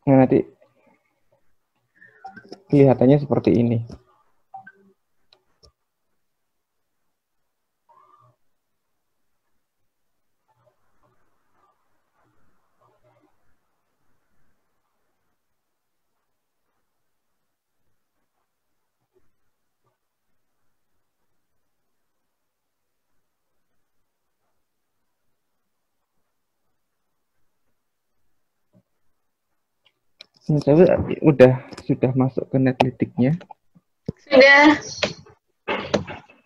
Nah, nanti kelihatannya seperti ini. Saya sudah masuk ke Netlytics-nya. Sudah.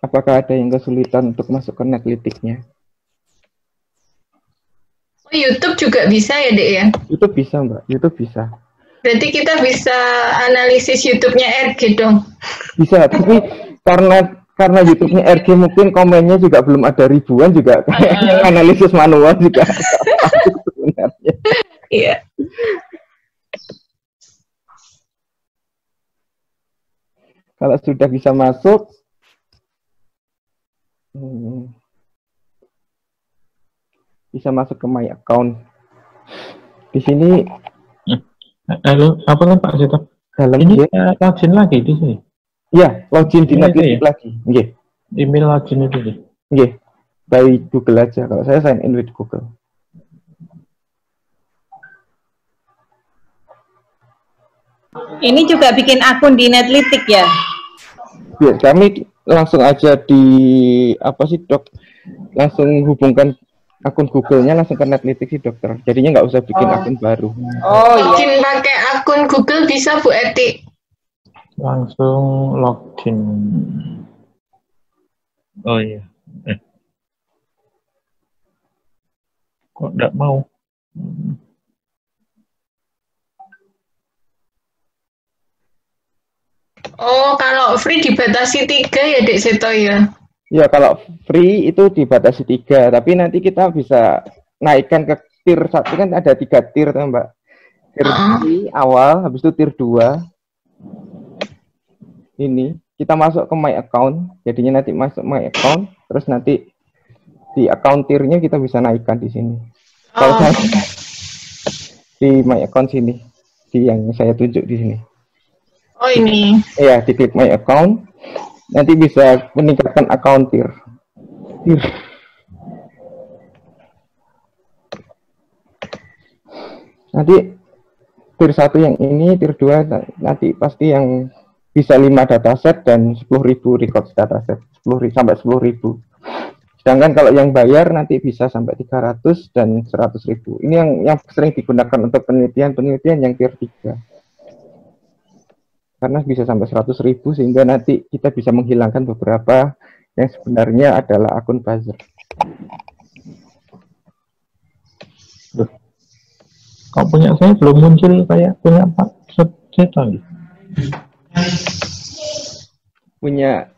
Apakah ada yang kesulitan untuk masuk ke Netlytics-nya? Oh, YouTube juga bisa ya, Dek ya? YouTube bisa, Mbak. YouTube bisa. Berarti kita bisa analisis YouTube-nya RG dong. Bisa, tapi karena YouTube-nya RG mungkin komennya juga belum ada ribuan juga kayaknya analisis manual juga masuk sebenarnya. Iya. Kalau sudah bisa masuk, bisa masuk ke my account. Di sini, halo, apa kan Pak Sito? dalam ini login lagi di sini. Ya, login di Netlytics ya? Lagi. Nggih. Email login itu deh. Nggih. By Google aja. Kalau saya sign in with Google. Ini juga bikin akun di Netlytics ya? Ya, kami langsung aja di apa sih dok? Langsung hubungkan akun Google-nya langsung ke Netlytics sih dokter. Jadinya nggak usah bikin akun baru. Oh iya. Login pakai akun Google bisa Bu Eti. Langsung login. Oh iya. Kok nggak mau? Oh, kalau free dibatasi 3 ya, Dek Seto ya? Ya, kalau free itu dibatasi 3, tapi nanti kita bisa naikkan ke tier 1 kan ada 3 tier tuh, Mbak. Tier free awal, habis itu tier 2. Ini kita masuk ke my account, jadinya nanti masuk my account, terus nanti di account tiernya kita bisa naikkan di sini. Kalau saya di my account sini, di yang saya tunjuk di sini. Oh ini. Iya, diklik my account, nanti bisa meningkatkan account tier. Nanti tier 1 yang ini, tier 2 nanti pasti yang bisa 5 dataset dan 10.000 record dataset, 10 sampai 10.000. Sedangkan kalau yang bayar nanti bisa sampai 300 dan 100.000. Ini yang sering digunakan untuk penelitian yang tier 3. Karena bisa sampai 100.000 sehingga nanti kita bisa menghilangkan beberapa yang sebenarnya adalah akun buzzer. Kok punya saya belum muncul kayak punya Pak Seto gitu. Punya,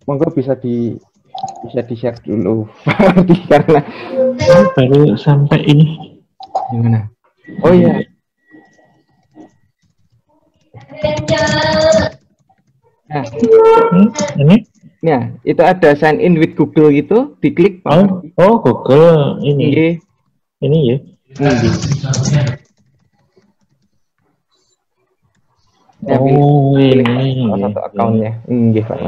monggo bisa di share dulu karena baru sampai ini. Gimana? Oh iya. Nah, ini? Ya, itu ada sign in with Google gitu, diklik. Oh, Google ini. Ini ya. Oh, ini salah satu akunnya. Nggih, Pak.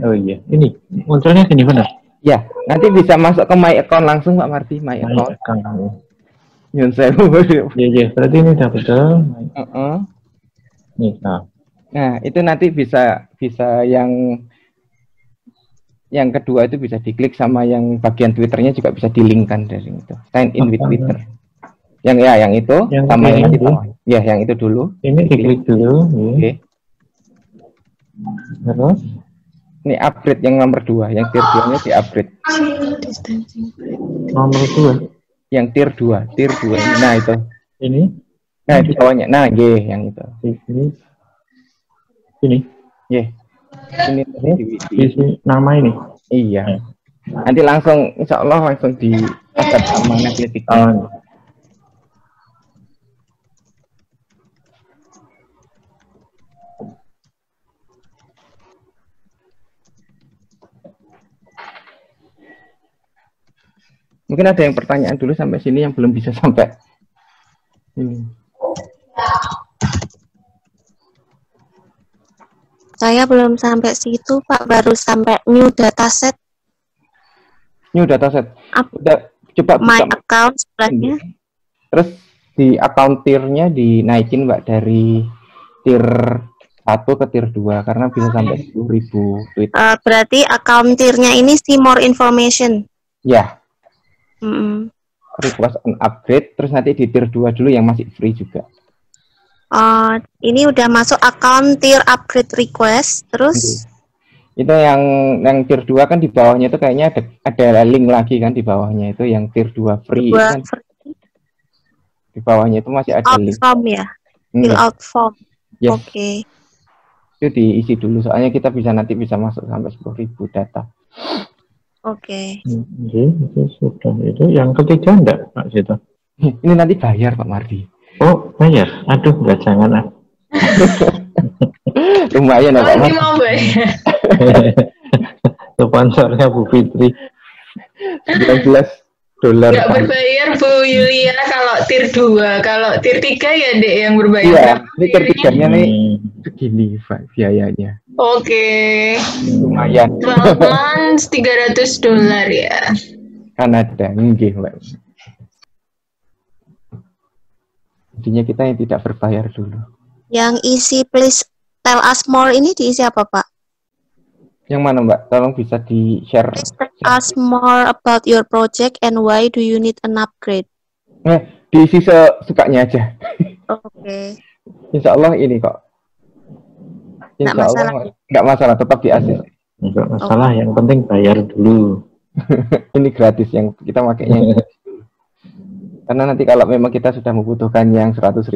Oh iya, ini munculnya sini benar. Ya, nanti bisa masuk ke my account langsung Pak Marti, my account. Nyun sewu. Iya, berarti ini udah betul. Nih, nah, itu nanti bisa yang kedua itu bisa diklik sama yang bagian Twitternya juga bisa dilinkkan dari itu. Sign in with Twitter. Yang itu sama yang di bawah. Ya, yang itu dulu. Ini diklik dulu. Oke. Terus? Ini upgrade yang nomor 2, yang tier 2-nya di upgrade. Nomor 2. Yang tier 2. Nah, itu. Ini? Nah, di bawahnya. Nah, yang itu. Ini. Ini nama ini. Iya. Nanti langsung insya Allah langsung di atas sama Netlytics. Mungkin ada yang pertanyaan dulu sampai sini yang belum bisa sampai ini. Saya belum sampai situ, Pak. Baru sampai new dataset. New dataset. Up. Udah coba My buka account sebelahnya. terus di account tier-nya dinaikin Mbak dari tier 1 ke tier 2 karena bisa sampai 10.000 tweet. Berarti account tier-nya ini see more information. Ya, Mm-mm. request an upgrade, terus nanti di tier 2 dulu yang masih free juga. Ini udah masuk account tier upgrade request, terus Itu yang tier 2 kan di bawahnya itu kayaknya ada link lagi kan di bawahnya itu yang tier 2 free itu kan. Di bawahnya itu masih ada out link. form ya, fill out form. Yes. Oke. Itu diisi dulu soalnya kita nanti bisa masuk sampai 10.000 data. Oke. Itu sudah. Itu yang ketiga enggak, Pak Sito? Ini nanti bayar Pak Mardi. Oh, bayar. Aduh, enggak, jangan ah. Lumayan ya Pak Ini Mardi. mau bayar. Sponsornya Bu Fitri. $19. Nggak berbayar Bu Yulia kalau tier 2. Kalau tier 3 ya Dek yang berbayar. Iya, Berapa ini ketiganya nih Hmm. segini Pak biayanya. Oke. Lumayan. 12 months $300 ya. Kanada, nggih Mbak. Intinya kita yang tidak berbayar dulu. Yang isi please tell us more ini diisi apa, Pak? Yang mana Mbak? Tolong bisa di-share. Please tell us more about your project and why do you need an upgrade? Diisi sesukanya aja. Oke. Insya Allah ini kok. Insya Nggak Allah masalah. nggak masalah, tetap di ACC. Enggak masalah, yang penting bayar dulu. Ini gratis yang kita makainya. Karena nanti kalau memang kita sudah membutuhkan yang 100.000,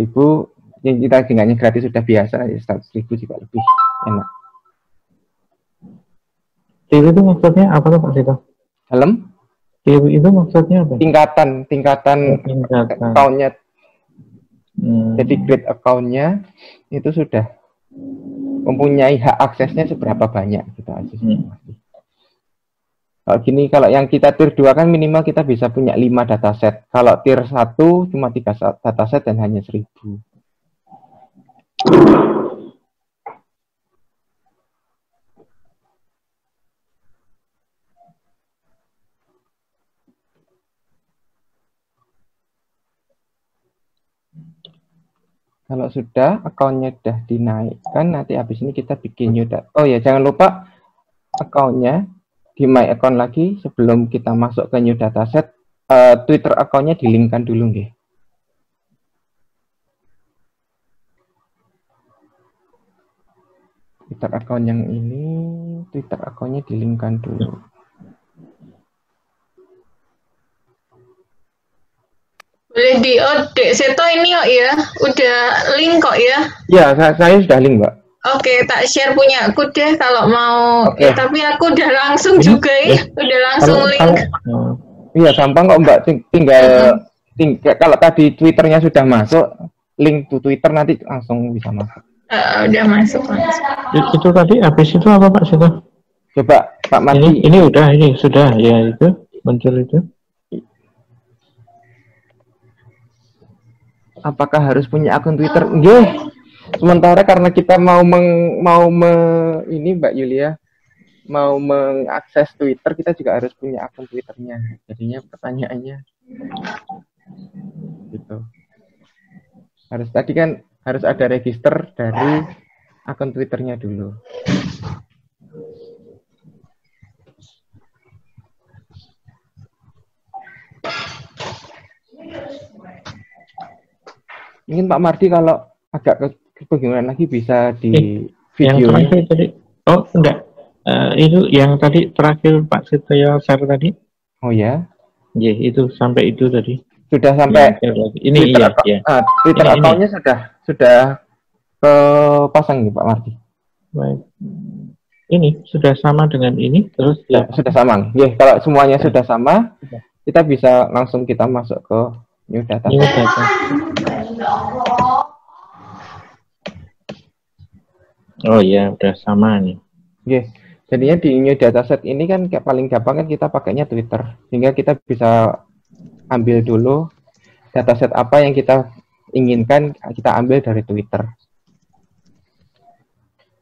yang kita dengannya gratis sudah biasa, ya 100.000 juga lebih enak. Tier itu maksudnya apa tuh Pak Sito? Helm? Tier itu maksudnya apa? Tingkatan Tingkatan. account-nya. Hmm. Jadi grade account-nya itu sudah mempunyai hak aksesnya seberapa banyak gitu aja. Kalau gini, kalau yang kita tier 2 kan minimal kita bisa punya 5 dataset. Kalau tier 1 cuma 3 dataset dan hanya 1.000. Kalau sudah akunnya sudah dinaikkan, nanti habis ini kita bikin new data. Oh ya, jangan lupa akunnya di my account lagi sebelum kita masuk ke new dataset. Twitter akunnya dilinkkan dulu nggih. Twitter account yang ini, Twitter akunnya dilinkkan dulu. Boleh di Dek Seto ini kok ya. Udah link kok ya. Ya, saya sudah link, Mbak. Oke, tak share punya aku deh kalau mau. Oke. Tapi aku udah langsung juga ya. Udah langsung link. Iya, gampang kok, Mbak. Tinggal kalau tadi Twitternya sudah masuk, link to Twitter nanti langsung bisa masuk. Udah masuk. Itu tadi habis itu apa Pak Sito? Coba Pak Madi. Ini udah, ini sudah ya itu muncul itu. Apakah harus punya akun Twitter? Nggih. Sementara karena kita ini Mbak Yulia mau mengakses Twitter, kita juga harus punya akun Twitternya. Jadinya pertanyaannya gitu. Tadi kan harus ada register dari akun Twitternya dulu. Mungkin Pak Mardi kalau agak kebingungan lagi bisa di video. Yang terakhir tadi, oh enggak, itu yang tadi terakhir Pak Sitoyo share tadi. Oh ya? Ya itu sampai itu tadi. Sudah sampai. Ini Twitter, iya. Twitter account-nya sudah pasang nih Pak Mardi. Baik. Ini sudah sama dengan ini, terus ya, sudah sama. Ya, kalau semuanya sudah sama, kita bisa langsung kita masuk ke new data. New data. Oh iya, udah sama nih. Jadinya di new dataset ini kan paling gampang kan kita pakainya Twitter, sehingga kita bisa ambil dulu dataset apa yang kita inginkan, kita ambil dari Twitter.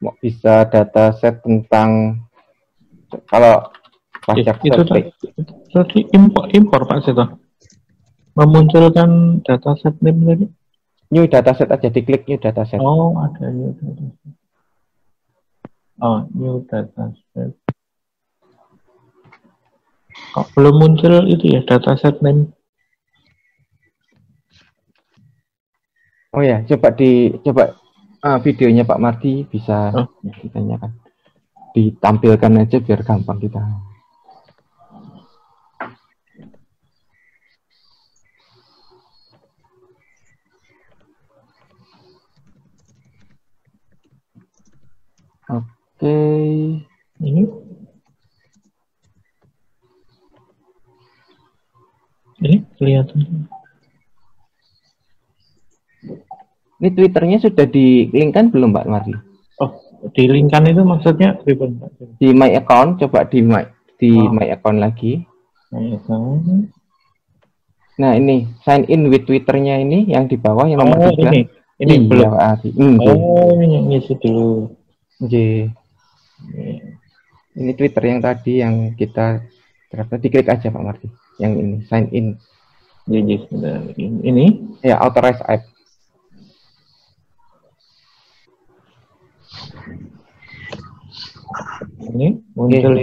Mau bisa dataset tentang kalau pajak Itu tadi impor Pak Seto. Memunculkan dataset name tadi. New dataset aja, diklik new dataset. Oh, ada new dataset. Oh, new dataset. Kok belum muncul itu ya dataset name? Oh ya, coba videonya Pak Mardi bisa ditanyakan. Ditampilkan aja biar gampang kita. Oke. Ini kelihatan. Ini Twitternya sudah di-linkkan belum Pak Mardi? Oh, di-linkkan itu maksudnya di my account, coba di my account lagi. My account. Nah ini sign in with Twitternya ini yang di bawah yang nomor 3. Ini belum. Ini yang ngisi dulu. Ini Twitter yang tadi yang kita ternyata diklik aja Pak Mardi. Yang ini sign in. Ini? Ya, authorize app. Ini muncul.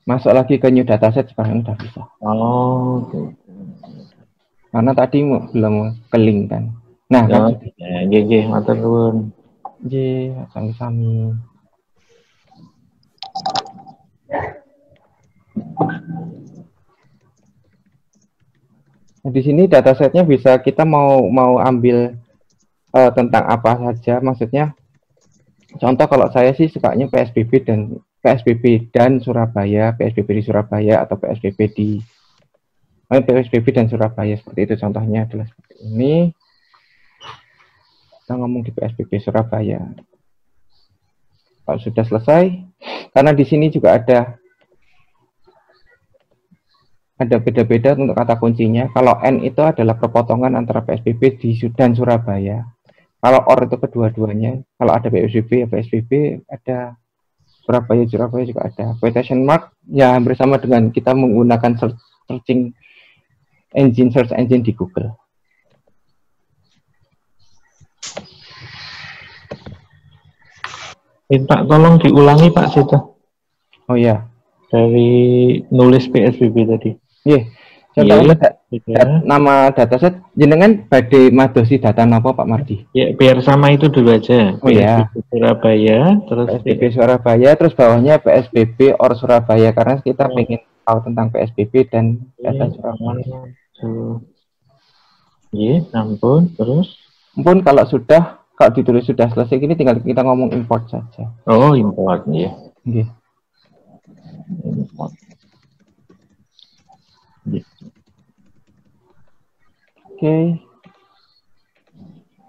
Masuk lagi ke new dataset, sekarang udah bisa. Oh, okay. Karena tadi belum ke link kan. Nah, matur nuwun. Sami-sami. Nah, di sini datasetnya bisa kita mau ambil tentang apa saja, maksudnya contoh kalau saya sih sukanya PSBB dan Surabaya, PSBB di Surabaya atau PSBB dan Surabaya, seperti itu contohnya adalah seperti ini. Kita ngomong di PSBB Surabaya. Kalau sudah selesai, karena di sini juga ada beda-beda untuk kata kuncinya. Kalau N itu adalah perpotongan antara PSBB dan Surabaya. Kalau OR itu kedua-duanya. Kalau ada PSBB ya PSBB, ada Surabaya juga ada. Quotation mark ya hampir sama dengan kita menggunakan search engine di Google. Minta tolong diulangi Pak Sito. Oh ya. Dari nulis PSBB tadi. Iya. Nama dataset jenengan badhe madosi data napa Pak Mardi? Ya, biar sama itu dulu aja. Oh ya. Surabaya, terus PSBB Surabaya, terus bawahnya PSBB or Surabaya karena kita pengen tahu tentang PSBB dan data Surabaya. Iya, ampun, terus. Ampun kalau ditulis sudah selesai gini tinggal kita ngomong import saja. Oh, import, iya. Okay. Import. Oke.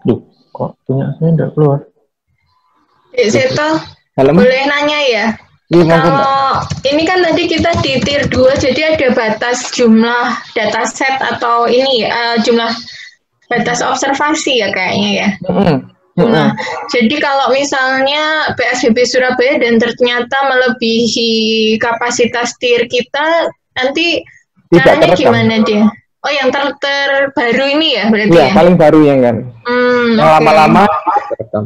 Duh, kok punya saya enggak keluar? Seto, boleh nanya ya? Iya, kalau ini kan tadi kita di tier 2, jadi ada batas jumlah dataset atau ini jumlah batas observasi ya kayaknya ya. Nah, jadi kalau misalnya PSBB Surabaya dan ternyata melebihi kapasitas tier kita, nanti caranya gimana dia? Oh, yang terbaru ini ya berarti ya? Iya, paling baru yang kan. Yang lama-lama terekam.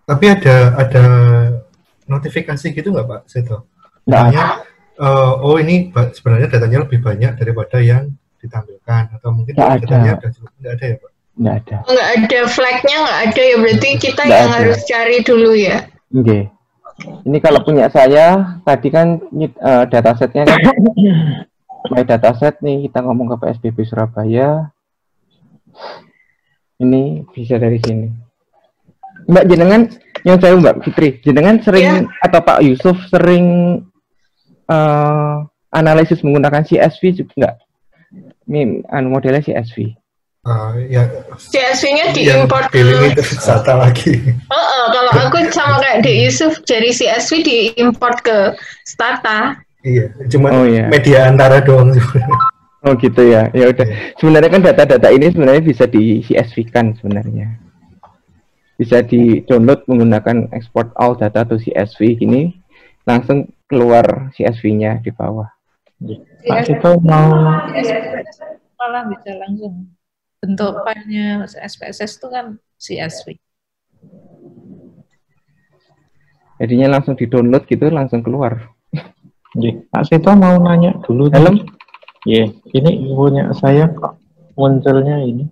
Tapi ada notifikasi gitu nggak Pak Seto? Misalnya, oh ini sebenarnya datanya lebih banyak daripada yang ditampilkan, atau mungkin datanya nggak ada ya Pak? Nggak ada. Nggak ada flagnya, nggak ada ya, berarti kita yang harus cari dulu ya? Oke. Ini kalau punya saya, tadi kan datasetnya kan my dataset nih, kita ngomong ke PSBB Surabaya. Ini bisa dari sini. Mbak jenengan, yang saya Mbak Fitri, jenengan sering atau Pak Yusuf sering analisis menggunakan CSV juga nggak? Ini modelnya CSV. Ya, CSV-nya diimport ke data lagi. Kalau aku sama kayak Dek Yusuf, dari CSV diimport ke Stata. Iya, cuma media antara doang. Oh gitu ya. Ya udah. Sebenarnya kan data-data ini sebenarnya bisa di CSV-kan sebenarnya. Bisa di-download menggunakan export all data to CSV gini, langsung keluar CSV-nya di bawah. Pak Sito mau malah bisa langsung bentuk filenya SPSS itu kan CSV. Jadinya langsung di-download gitu, langsung keluar. Pak Sito mau nanya dulu. Dalam? Iya, ini punya saya kok munculnya ini.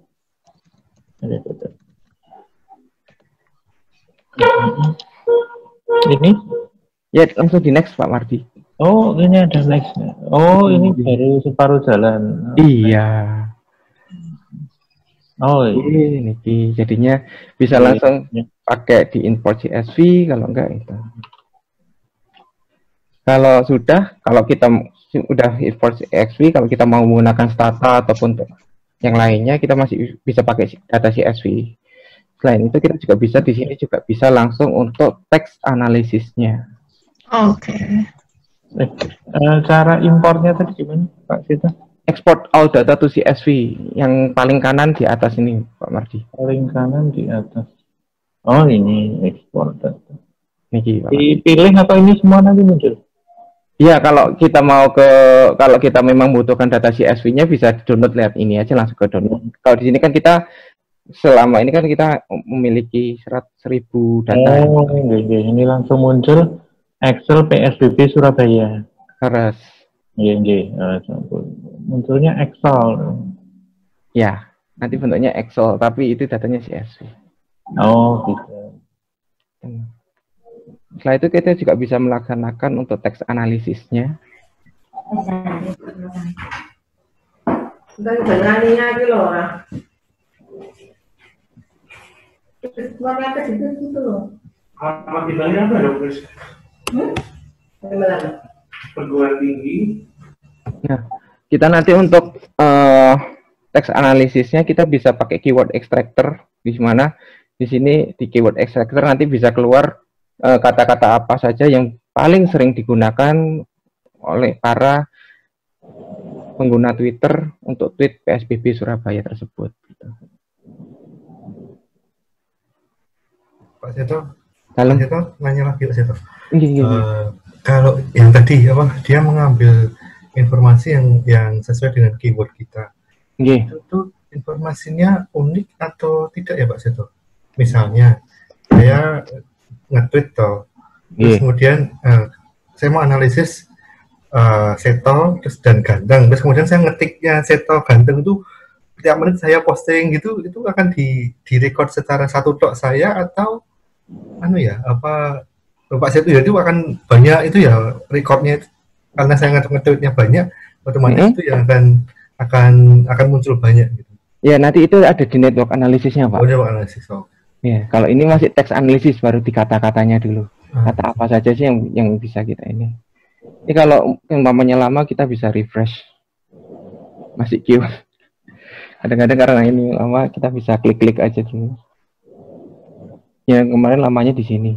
Ini? Ya, langsung di next Pak Mardi. Oh, ini ada next. Oh, ini baru separuh jalan. Iya. Oh, ini jadinya bisa langsung pakai di import CSV, kalau enggak itu. Kalau sudah, kalau kita udah import CSV, kalau kita mau menggunakan Stata ataupun yang lainnya, kita masih bisa pakai data CSV. Selain itu kita juga bisa di sini juga bisa langsung untuk teks analisisnya. Oke. Cara importnya tadi gimana, Pak Sita? Export all data to CSV, yang paling kanan di atas ini, Pak Mardi. Paling kanan di atas. Oh, ini export data. Ini, Pak. Dipilih atau ini semua nanti muncul? Iya, kalau kita memang butuhkan data CSV-nya bisa download, lihat ini aja langsung ke download. Kalau di sini kan kita selama ini kan kita memiliki 100.000 data. Oh, ini langsung muncul Excel PSBB Surabaya. Harus. Iya. Munculnya Excel. Ya, nanti bentuknya Excel, tapi itu datanya CSV. Oh, gitu. Setelah itu kita juga bisa melaksanakan untuk teks analisisnya. Perguruan tinggi. Nah, kita nanti untuk teks analisisnya kita bisa pakai keyword extractor, di mana di sini di keyword extractor nanti bisa keluar kata-kata apa saja yang paling sering digunakan oleh para pengguna Twitter untuk tweet PSBB Surabaya tersebut. Pak Seto, Pak Seto nanya lagi Pak Seto. Iya. Kalau yang tadi dia mengambil informasi yang sesuai dengan keyword kita. Itu informasinya unik atau tidak ya Pak Seto? Misalnya saya nge-tweet terus kemudian saya mau analisis Seto terus dan ganteng, terus kemudian saya ngetiknya Seto ganteng itu tiap menit saya posting gitu, itu akan direkod secara satu tok saya atau Pak Seto ya itu akan banyak itu ya recordnya karena saya nge-tweetnya banyak, otomatis itu ya akan muncul banyak gitu. Ya, nanti itu ada di network analisisnya Pak. Network analisis. Ya, kalau ini masih teks analisis baru di kata-katanya dulu. Kata apa saja sih yang bisa kita ini. Ini kalau umpamanya lama kita bisa refresh. Masih queue. Kadang-kadang karena ini lama kita bisa klik-klik aja dulu. Yang kemarin lamanya di sini.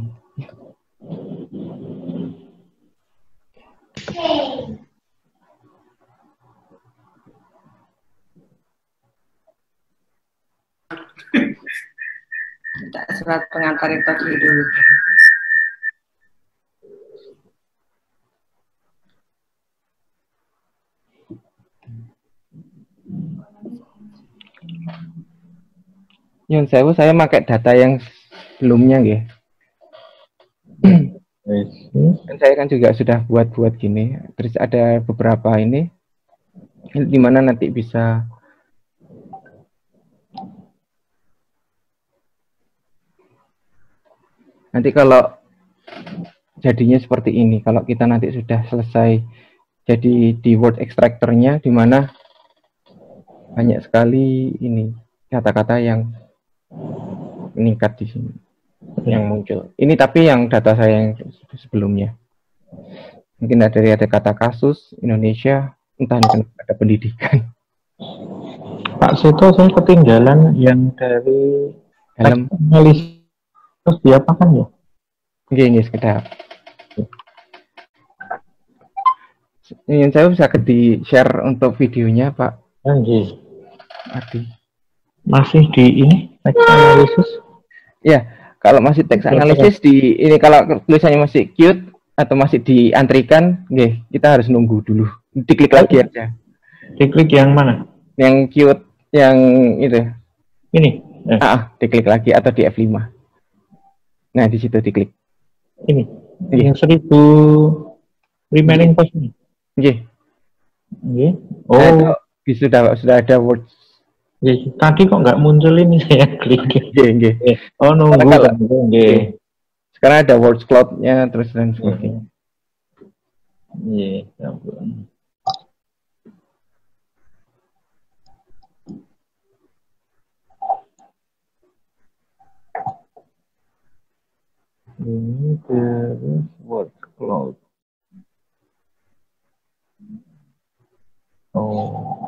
Minta surat pengantar itu dulu. Yang saya pakai data yang sebelumnya ya. Dan saya kan juga sudah buat gini. Terus ada beberapa ini di mana nanti bisa nanti kalau jadinya seperti ini, kalau kita nanti sudah selesai jadi di word extractor-nya, di mana banyak sekali ini kata-kata yang meningkat di sini yang muncul. Ini tapi yang data saya yang sebelumnya. Mungkin ada kata kasus Indonesia, entah ada pendidikan. Pak Seto, saya ketinggalan yang dari Dalam analisis terus diapakan ya? Oke, sekedar. Ingin saya bisa di share untuk videonya, Pak Ardi. Masih di ini teks analisis? Ya, kalau masih teks analisis di ini, kalau tulisannya masih cute atau masih diantrikan, kita harus nunggu dulu. Diklik lagi aja. Diklik yang mana? Yang cute, yang itu. Ini. Diklik lagi atau di F5. Nah, di situ diklik. Ini. Yang 1000 remaining post ini. Oh, nah, itu sudah ada words. Tadi kok nggak muncul ini, saya klik. Oh, nunggu. Sekarang ada words cloud-nya terus dan sebagainya. Ya ampun. Ini terus words cloud. Oh.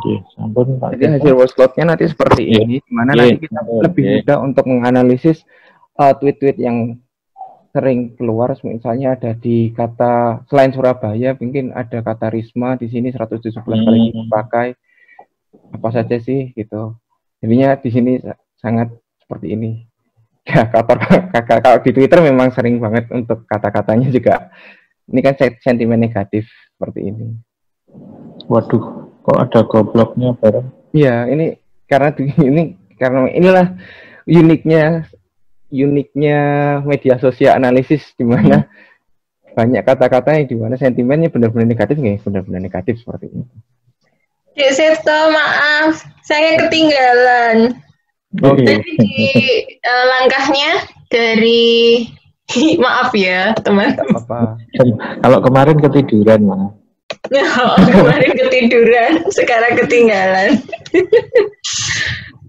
Jadi hasil words cloud-nya nanti seperti ini, di mana nanti kita lebih mudah untuk menganalisis tweet-tweet yang sering keluar. Misalnya ada di kata selain Surabaya, mungkin ada kata Risma di sini 117 kali dipakai. Apa saja sih gitu. Jadinya di sini sangat seperti ini. Ya, kalau di Twitter memang sering banget untuk kata-katanya juga. Ini kan sentimen negatif seperti ini. Waduh, kok ada gobloknya bareng? Iya, ini karena inilah uniknya media sosial analisis, di mana banyak kata-kata yang di mana sentimennya benar-benar negatif, benar-benar negatif seperti ini. Dek Seto, maaf, saya ketinggalan. Jadi di langkahnya dari maaf ya teman-teman. Apa? Kalau kemarin ketiduran, maaf. Kemarin ketiduran, sekarang ketinggalan.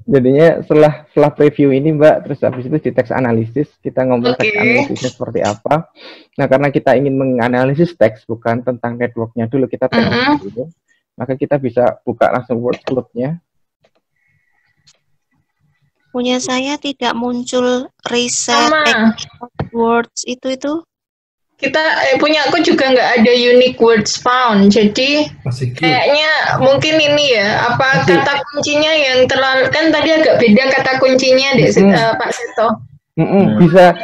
Jadinya setelah preview ini, Mbak, terus habis itu di teks analisis kita ngomong teks analisisnya seperti apa. Nah, karena kita ingin menganalisis teks, bukan tentang networknya dulu, kita teks dulu. Maka kita bisa buka langsung word cloud-nya. Punya saya tidak muncul reset words itu. Kita punya aku juga nggak ada unique words found. Jadi kayaknya mungkin ini ya, apa kata kuncinya yang terlalu, kan tadi agak beda kata kuncinya deh, Pak Seto. Bisa.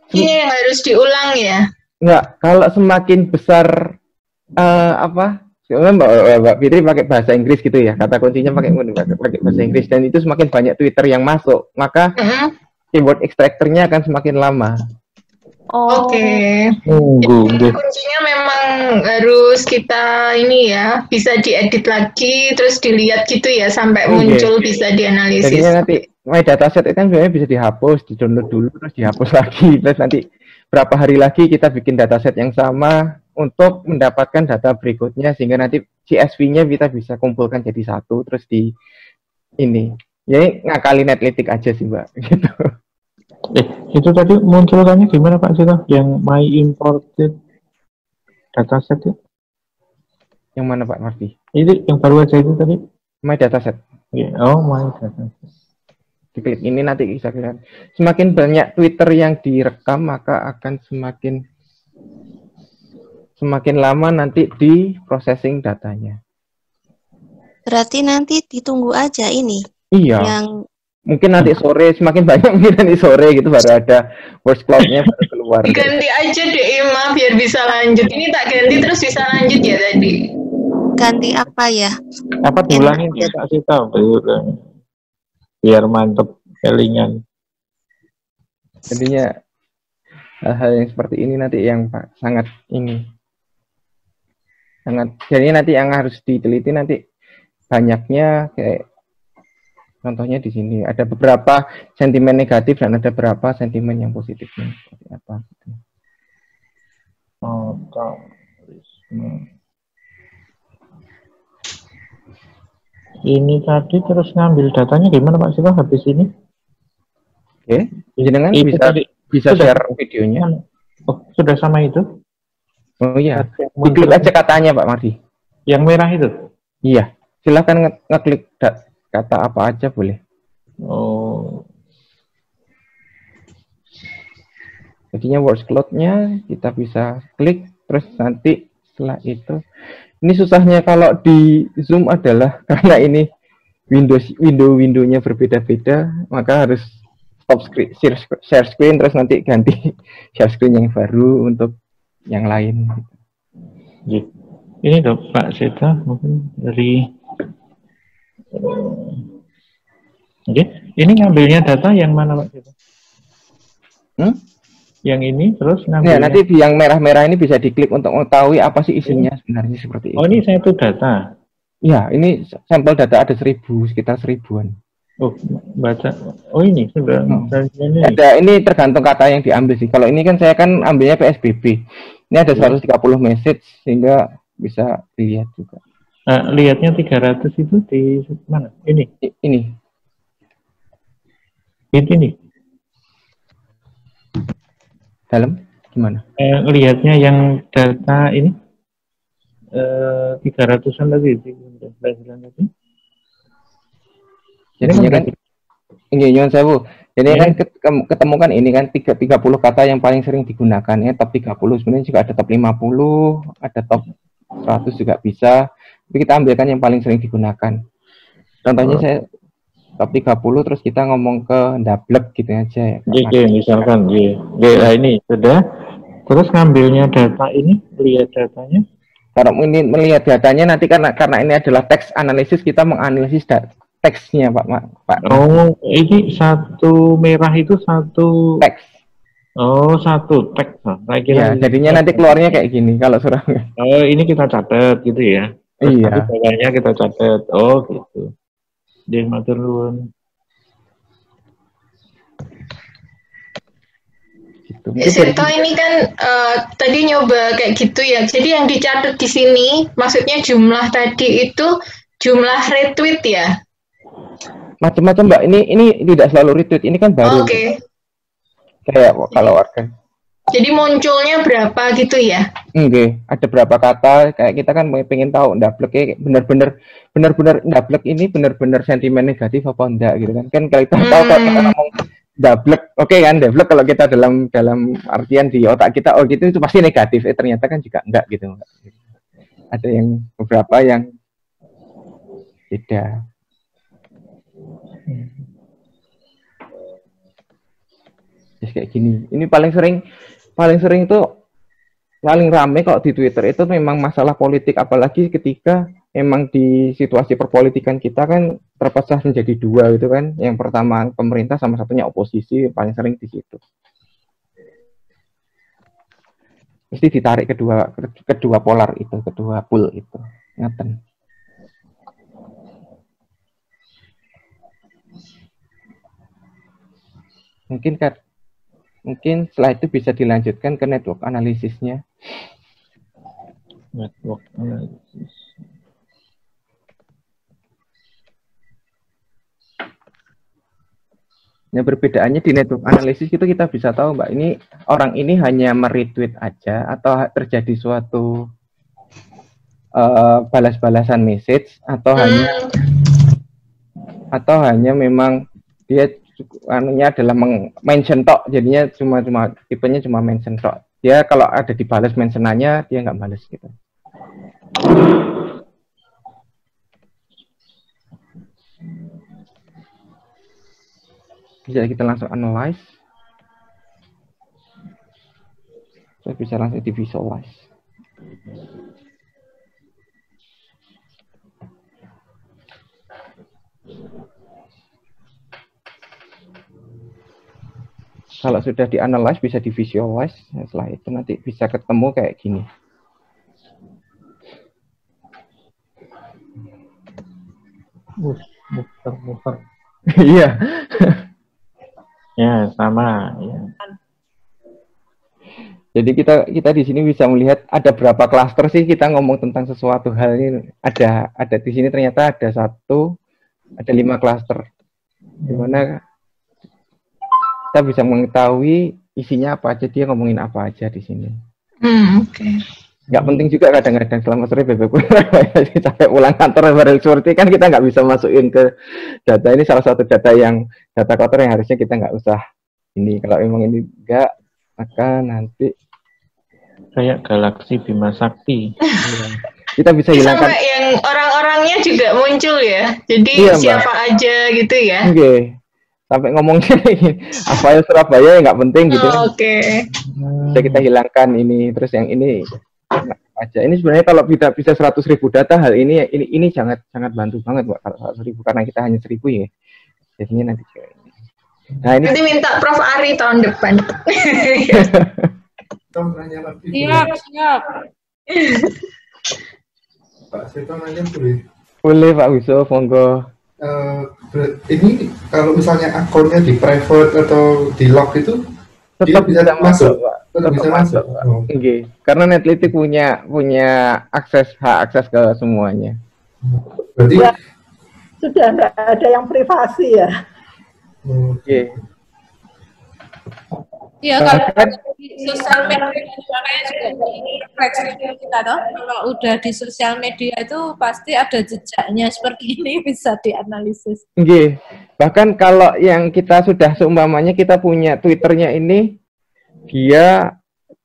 Kuncinya yang harus diulang ya. Enggak, kalau semakin besar Mbak Fitri pakai bahasa Inggris gitu ya, kata kuncinya pakai bahasa Inggris, dan itu semakin banyak Twitter yang masuk, maka keyboard extractor-nya akan semakin lama. Oke. Jadi kuncinya memang harus kita ini ya, bisa diedit lagi, terus dilihat gitu ya, sampai muncul bisa dianalisis. Jadinya nanti my dataset itu kan sebenarnya bisa dihapus, di-download dulu, terus dihapus lagi, terus nanti berapa hari lagi kita bikin dataset yang sama untuk mendapatkan data berikutnya, sehingga nanti CSV-nya kita bisa kumpulkan jadi satu, terus di ini. Jadi ngakali netlitik aja sih, Mbak. Gitu. Itu tadi munculkannya gimana Pak Sito? Yang my imported dataset itu? Yang mana Pak Marti? Itu yang baru aja itu tadi? My dataset. Oh, my dataset. Diklik ini nanti bisa lihat. Semakin banyak Twitter yang direkam, maka akan semakin lama nanti di processing datanya. Berarti nanti ditunggu aja ini. Iya. Yang mungkin nanti sore, semakin banyak mungkin nanti sore gitu baru ada words cloud-nya baru keluar. Ganti aja deh Ima biar bisa lanjut. Ini tak ganti terus bisa lanjut ya tadi. Ganti apa ya? Apa diulangin ya Pak Sito? Biar mantep kelingan. Jadinya hal-hal yang seperti ini nanti yang sangat jadi nanti yang harus diteliti nanti banyaknya, kayak contohnya di sini ada beberapa sentimen negatif dan ada beberapa sentimen yang positifnya seperti apa gitu. Ini tadi terus ngambil datanya gimana Pak Sito habis ini? Oke, jenengan Itu bisa tadi bisa sudah share videonya. Oh, sudah sama itu? Oh iya, Yang diklik muncul- aja katanya Pak Mardi. Yang merah itu? Iya, silahkan ngeklik kata apa aja boleh. Oh, Jadinya words cloud-nya kita bisa klik, terus nanti setelah itu, ini susahnya kalau di Zoom adalah karena ini window-nya berbeda-beda, maka harus stop screen, share screen, terus nanti ganti share screen yang baru untuk yang lain. iya. Ini dong Pak Sito mungkin dari Oke, ini ngambilnya data yang mana Pak Sito? Yang ini terus Ya, ngambilnya. nanti yang merah-merah ini bisa diklik untuk mengetahui apa sih isinya sebenarnya seperti itu. Oh, ini satu data. Ya, ini sampel data ada 1000, sekitar 1000-an. Oh, baca. Oh, ini sudah. Ini. Ini tergantung kata yang diambil sih. Kalau ini kan saya kan ambilnya PSBB. Ini ada 130 message sehingga bisa dilihat juga. Lihatnya 300 itu di mana? Ini. Ini. Ini. Dalam gimana? Lihatnya yang data ini 300-an tadi. Jadinya kan ini nyon sewu. Jadi kan ketemu kan ini kan 30 kata yang paling sering digunakan ya, top 30. Sebenarnya juga ada top 50, ada top 100 juga bisa. Tapi kita ambilkan yang paling sering digunakan. Contohnya saya top 30 terus kita ngomong ke double gitu aja ya. Oke, misalkan nah ini sudah. Terus ngambilnya data ini, lihat datanya. Kalau ini melihat datanya nanti karena ini adalah teks analisis, kita menganalisis teksnya Pak. Oh, ini satu merah itu satu teks. Oh, satu teks. Ya, jadinya nanti keluarnya kayak gini kalau suratnya. Oh, ini kita catat gitu ya. Terus iya. Bawahnya kita catat. Oh, gitu. Dia matur nuwun. Gitu. Seto ini kan tadi nyoba kayak gitu ya. Jadi yang dicatat di sini, maksudnya jumlah tadi itu jumlah retweet ya. Macam-macam Mbak. Ini tidak selalu retweet. Ini kan baru. Oke. Kayak kalau warga. Jadi munculnya berapa gitu ya? Enggak, ada berapa kata. Kayak kita kan pengen tahu ndablek benar-benar ndablek ini benar-benar sentimen negatif apa enggak gitu kan. Kan kalau kita tahu kalau kita ngomong ndablek, oke kan ndablek kalau kita dalam artian di otak kita oh gitu itu pasti negatif. Ternyata kan juga enggak gitu. Ada yang beberapa yang beda. Just kayak gini. Ini paling sering tuh paling rame kok di Twitter itu memang masalah politik, apalagi ketika emang di situasi perpolitikan kita kan terpecah menjadi dua gitu kan. Yang pertama pemerintah sama satunya oposisi, paling sering di situ. Mesti ditarik kedua polar itu, kedua pool itu. Ngaten. Mungkin setelah itu bisa dilanjutkan ke network analisisnya. Network analisis. Nah, perbedaannya di network analisis itu kita bisa tahu Mbak, ini orang ini hanya meretweet aja atau terjadi suatu balas-balasan message atau hanya memang dia anunya adalah mention tok, jadinya cuma tipenya cuma mention tok. Dia kalau ada dibalas mentionannya dia nggak balas gitu. Bisa kita langsung analyze. Saya bisa langsung di visualize. Kalau sudah di-analyze, bisa di-visualize. Setelah itu nanti bisa ketemu kayak gini. Muter. Iya. Ya, sama. Ya. Jadi kita di sini bisa melihat ada berapa klaster sih kita ngomong tentang sesuatu hal ini. Ada di sini ternyata ada 5 klaster. Di mana kita bisa mengetahui isinya apa aja, dia ngomongin apa aja di sini. Oke. Nggak penting juga kadang-kadang selama sore bebek sampai pulang kantor bareng seperti kan kita nggak bisa masukin ke data. Ini salah satu data kotor yang harusnya kita nggak usah ini. Kalau memang ini nggak, maka nanti kayak galaksi Bima Sakti. Kita bisa hilangkan. Sampai yang orang-orangnya juga muncul ya. Jadi siapa aja gitu ya. Oke. Sampai ngomongnya apa ya Surabaya ya nggak penting gitu. Oke. Bisa kita hilangkan ini. Terus yang ini aja. Ini sebenarnya kalau bisa 100.000 data hal ini sangat bantu banget Pak. Kalau 100.000 karena kita hanya 1.000 ya. Jadinya nanti nah ini nanti minta Prof Ari tahun depan. Siap. Pak Seto nanya boleh? Boleh Pak Wiso, monggo. Ini kalau misalnya akunnya di private atau di lock itu tetap bisa masuk, Pak. Tetap bisa masuk. Okay. Karena Netlytics punya hak akses ke semuanya. Berarti ya, sudah nggak ada yang privasi ya. Oke. Iya, kalau di sosial media makanya juga ini restriksi kita toh. Kalau udah di sosial media itu pasti ada jejaknya seperti ini bisa dianalisis. Oke. Bahkan kalau yang kita sudah seumpamanya kita punya Twitternya ini, dia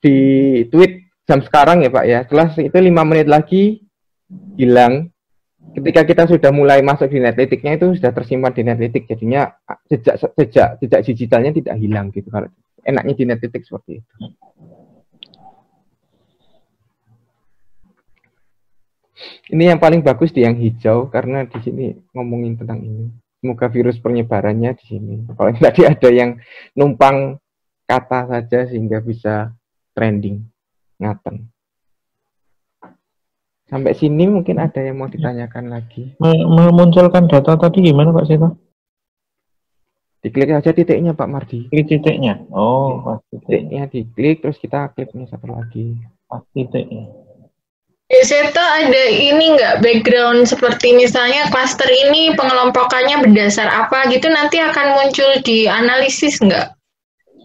di tweet jam sekarang ya Pak ya. Setelah itu 5 menit lagi hilang. Ketika kita sudah mulai masuk di Netlytics-nya itu sudah tersimpan di Netlytics, jadinya jejak digitalnya tidak hilang gitu. Kalau enaknya di Netlytics seperti itu. Ini yang paling bagus di yang hijau karena di sini ngomongin tentang ini. Semoga virus penyebarannya di sini. Kalau tadi ada yang numpang kata saja sehingga bisa trending ngaten. Sampai sini mungkin ada yang mau ditanyakan lagi. Memunculkan data tadi gimana Pak Seto? Diklik aja titiknya Pak Mardi. Klik titiknya. Oh, pas titiknya diklik terus kita kliknya satu lagi. Pas titiknya. Seto ada ini nggak background seperti misalnya klaster ini pengelompokannya berdasar apa gitu nanti akan muncul di analisis nggak?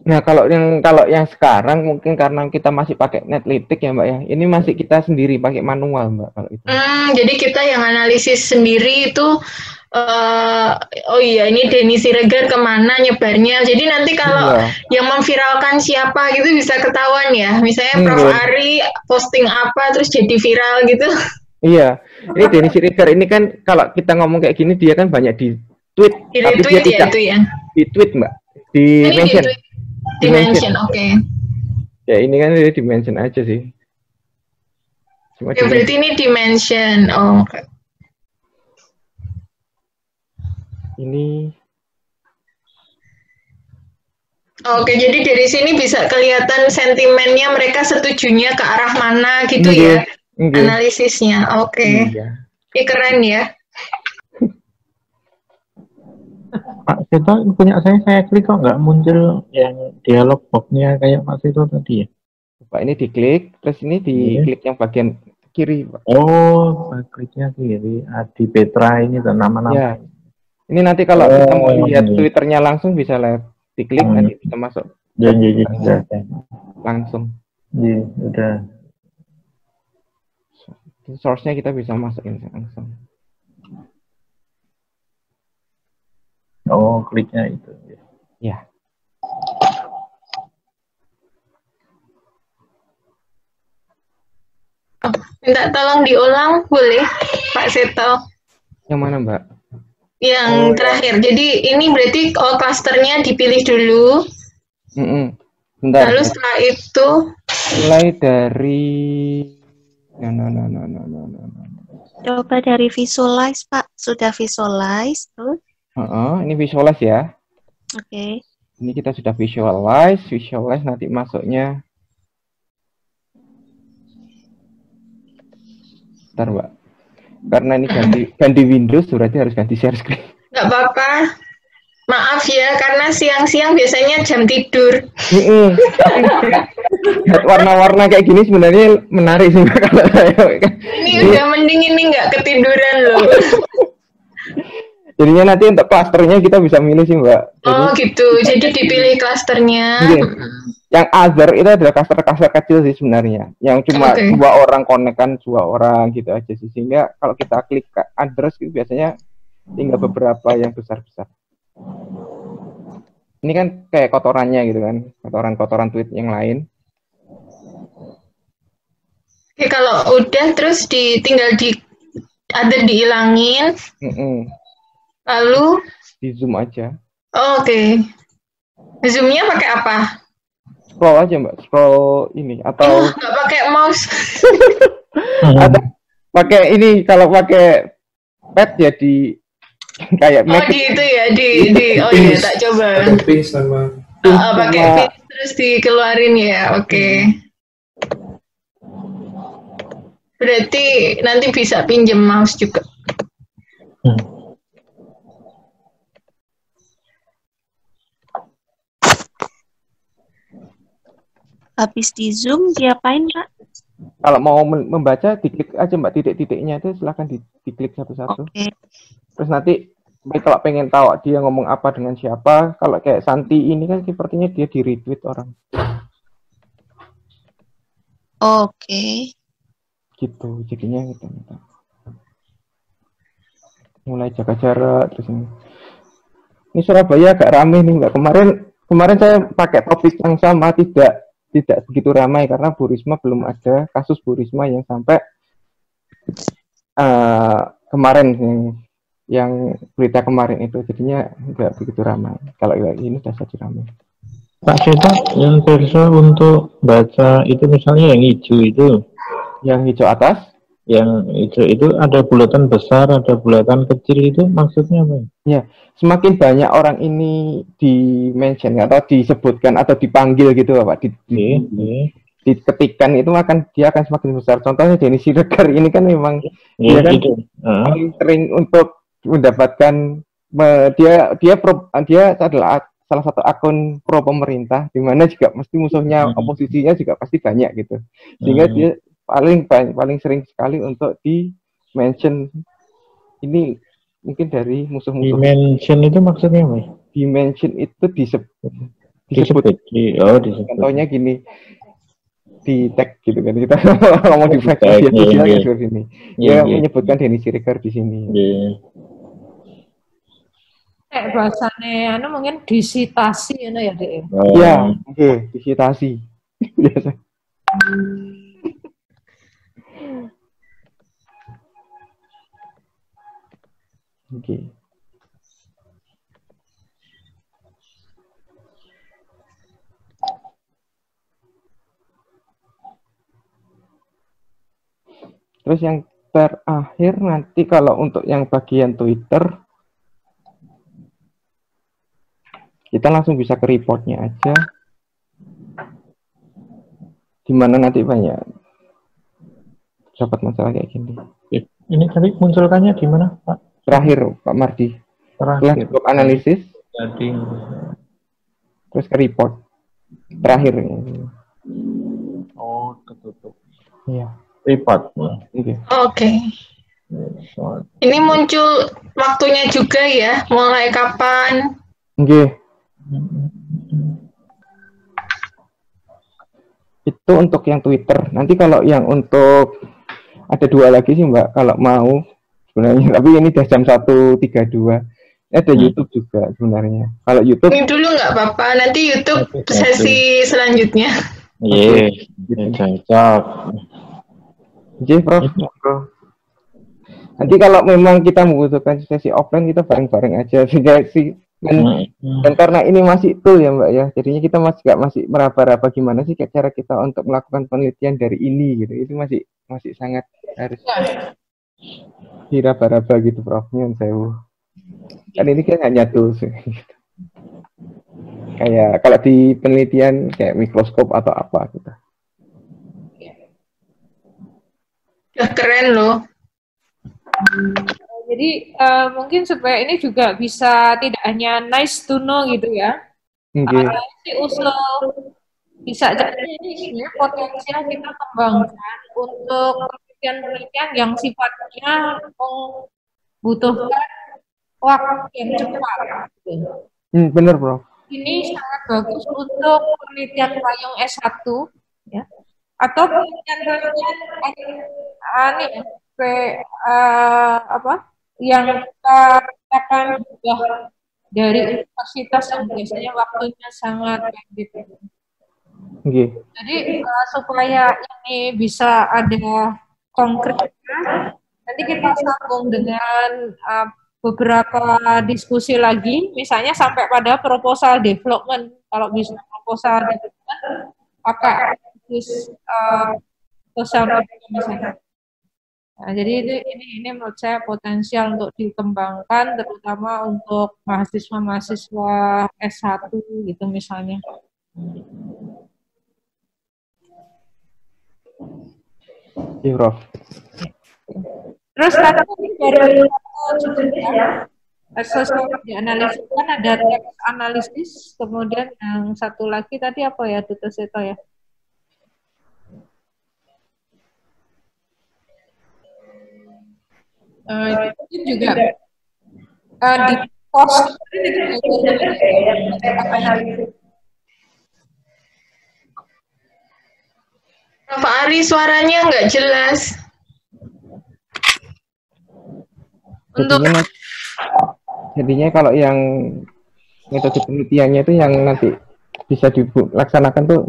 Nah kalau yang sekarang mungkin karena kita masih pakai Netlytics ya Mbak ya, ini masih kita sendiri pakai manual Mbak kalau itu. Jadi kita yang analisis sendiri itu, oh iya ini Denny Siregar kemana nyebarnya. Jadi nanti kalau yang memviralkan siapa gitu bisa ketahuan ya. Misalnya Prof Ari posting apa terus jadi viral gitu. Iya, ini Denny Siregar ini kan kalau kita ngomong kayak gini dia kan banyak di tweet, tapi dia tidak di tweet Mbak, di mention. Dimension, oke. Ya ini kan dia dimension aja sih. Cuma ya berarti ini dimension, oh. Ini. Oke, jadi dari sini bisa kelihatan sentimennya mereka setujunya ke arah mana gitu ya, analisisnya. Oke, ini keren ya. Pak Seto punya saya klik kok nggak muncul yang dialog box-nya kayak Pak Seto tadi ya? Pak ini diklik, terus ini diklik yang bagian kiri Pak. Oh, kliknya kiri. Adi Petra ini nama-nama. Ya. Ini nanti kalau kita mau lihat Twitternya langsung bisa lihat, diklik nanti bisa masuk. Ya. Langsung. Iya, udah. Source-nya kita bisa masukin langsung. Oh, kliknya itu. Ya. Minta tolong diulang, boleh, Pak Seto? Yang mana, Mbak? Yang terakhir. Jadi ini berarti klasternya dipilih dulu. Bentar. Lalu setelah itu mulai dari Coba dari visualize, Pak. Sudah visualize, terus? Ini visualize ya. Oke. Ini kita sudah visualize nanti masuknya. Bentar, Mbak. Karena ini ganti Windows berarti harus ganti share screen. Nggak apa-apa. Maaf ya, karena siang-siang biasanya jam tidur. Tapi warna-warna kayak gini sebenarnya menarik sih kalau saya. Ini udah mending ini nggak ketiduran loh. Jadinya nanti untuk klasternya kita bisa milih sih Mbak. Oh gitu, jadi dipilih klasternya. Yang other itu adalah klaster-klaster kecil sih sebenarnya. Yang cuma 2 orang connect kan, 2 orang gitu aja sih. Sehingga kalau kita klik others itu biasanya tinggal beberapa yang besar-besar. Ini kan kayak kotorannya gitu kan, kotoran-kotoran tweet yang lain. Oke, kalau udah terus tinggal dihilangin. Lalu di zoom aja. Oh, oke. Zoomnya pakai apa? Scroll aja Mbak, scroll ini atau nggak pakai mouse. Atau pakai ini, kalau pakai pad ya di kayak di itu ya oh iya tak coba. Pakai sama pakai pin terus dikeluarin ya. Oke. Berarti nanti bisa pinjem mouse juga. Habis di zoom diapain Kak? Kalau mau membaca diklik aja Mbak, titik-titiknya itu silahkan diklik satu-satu. Terus nanti kalau pengen tahu dia ngomong apa dengan siapa, kalau kayak Santi ini kan sepertinya dia di retweet orang. Gitu, jadinya gitu. Mulai jaga jarak terus ini. Ini Surabaya agak ramai nih Mbak. Kemarin saya pakai topik yang sama, tidak begitu ramai karena Bu Risma belum ada kasus Bu Risma yang sampai kemarin yang berita kemarin itu, jadinya nggak begitu ramai. Kalau ini sudah jadi ramai. Pak Seta, yang versi untuk baca itu misalnya yang hijau itu, yang hijau atas, yang hijau itu ada bulatan besar, ada bulatan kecil, itu maksudnya apa? Ya, semakin banyak orang ini di-mention atau disebutkan atau dipanggil gitu Pak, diketikkan itu dia akan semakin besar. Contohnya Denny Siregar ini kan memang dia kan paling sering untuk mendapatkan dia adalah salah satu akun pro pemerintah, di mana juga mesti musuhnya oposisinya juga pasti banyak gitu, sehingga dia paling sering sekali untuk di-mention. Ini mungkin dari musuh-musuh. Di-mention itu maksudnya apa? Di-mention itu disebut. Contohnya gini, di tag gitu kan, kita ngomong di tag di sini. Dia menyebutkan Denny Siregar di sini. Bahasane mungkin disitasi ya Dek. Iya, disitasi. Biasa. Terus yang terakhir nanti kalau untuk yang bagian Twitter, kita langsung bisa ke reportnya aja. Dimana nanti banyak dapat masalah kayak gini. Ini tadi munculkannya di mana Pak? Terakhir Pak Mardi. Setelah untuk analisis, terus ke report. Terakhir. Ketutup. Iya. Report. Oke. Ini muncul waktunya juga ya, mulai kapan? Itu untuk yang Twitter. Nanti kalau yang untuk ada 2 lagi sih Mbak, kalau mau sebenarnya. Tapi ini udah jam 1.32. Ada YouTube juga sebenarnya. Kalau YouTube ini dulu nggak apa-apa. Nanti YouTube sesi selanjutnya. Cocok. Prof. Nanti kalau memang kita membutuhkan sesi offline, kita bareng-bareng aja. Dan karena ini masih tool ya Mbak ya, jadinya kita masih meraba-raba gimana sih cara kita untuk melakukan penelitian dari ini gitu. Itu masih sangat harus diraba-raba gitu Prof. Nyun sewu. Kan ini kan hanya tools. Kayak kalau di penelitian kayak mikroskop atau apa gitu. Ya, keren loh. Jadi mungkin supaya ini juga bisa tidak hanya nice to know gitu ya. Si usul bisa jadi ini sebenarnya potensial kita kembangkan untuk penelitian-penelitian yang sifatnya membutuhkan waktu yang cepat. Gitu. Benar, Bro. Ini sangat bagus untuk penelitian payung S1 ya. Atau penelitian-penelitian yang kita katakan dari universitas yang biasanya waktunya sangat pendek. Jadi supaya ini bisa ada konkretnya, nanti kita sambung dengan beberapa diskusi lagi, misalnya sampai pada proposal development. Kalau bisa proposal development, pakai sosial media misalnya. Nah, jadi ini menurut saya potensial untuk dikembangkan, terutama untuk mahasiswa-mahasiswa S1 gitu misalnya. Iya, Prof. Terus tadi dari social media analisis kan ada text analisis, kemudian yang satu lagi tadi apa ya, Dr. Seto ya? Itu juga di course Pak Ari suaranya nggak jelas. Jadinya kalau yang metode penelitiannya itu yang nanti bisa dilaksanakan tuh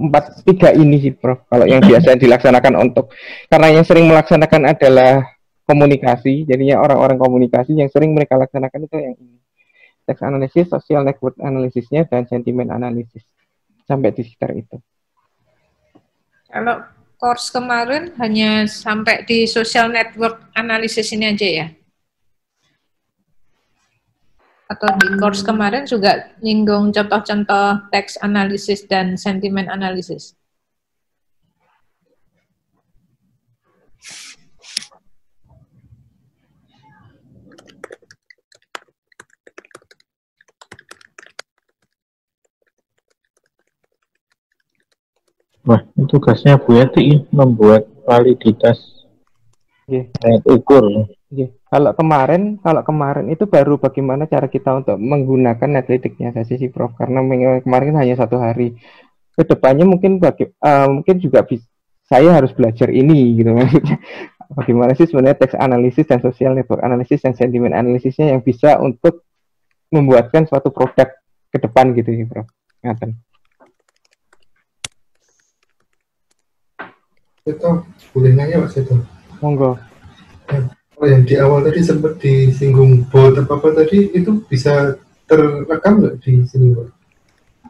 3 ini sih, Prof. Kalau yang biasa dilaksanakan untuk, karena yang sering melaksanakan adalah komunikasi, jadinya orang-orang komunikasi yang sering mereka laksanakan itu yang ini. Text analysis, social network analisisnya, dan sentimen analisis. Sampai di sekitar itu. Kalau course kemarin hanya sampai di social network analisis ini aja ya? Atau di course kemarin juga nyinggung contoh-contoh text analisis dan sentimen analisis? Wah, itu tugasnya Bu Yati membuat validitas alat ukur. Kalau kemarin itu baru bagaimana cara kita untuk menggunakan Netlytics-nya saja sih, Prof. Karena kemarin kan hanya 1 hari. Kedepannya mungkin mungkin juga saya harus belajar ini gitu maksudnya. Bagaimana sih sebenarnya text analisis dan social network analisis dan sentimen analisisnya yang bisa untuk membuatkan suatu produk ke depan gitu ya, Prof. Ngaten. Seto, boleh nanya Pak Seto? Monggo. Kalau yang di awal tadi sempat disinggung bot apa tadi, itu bisa terekam nggak di sini, Pak?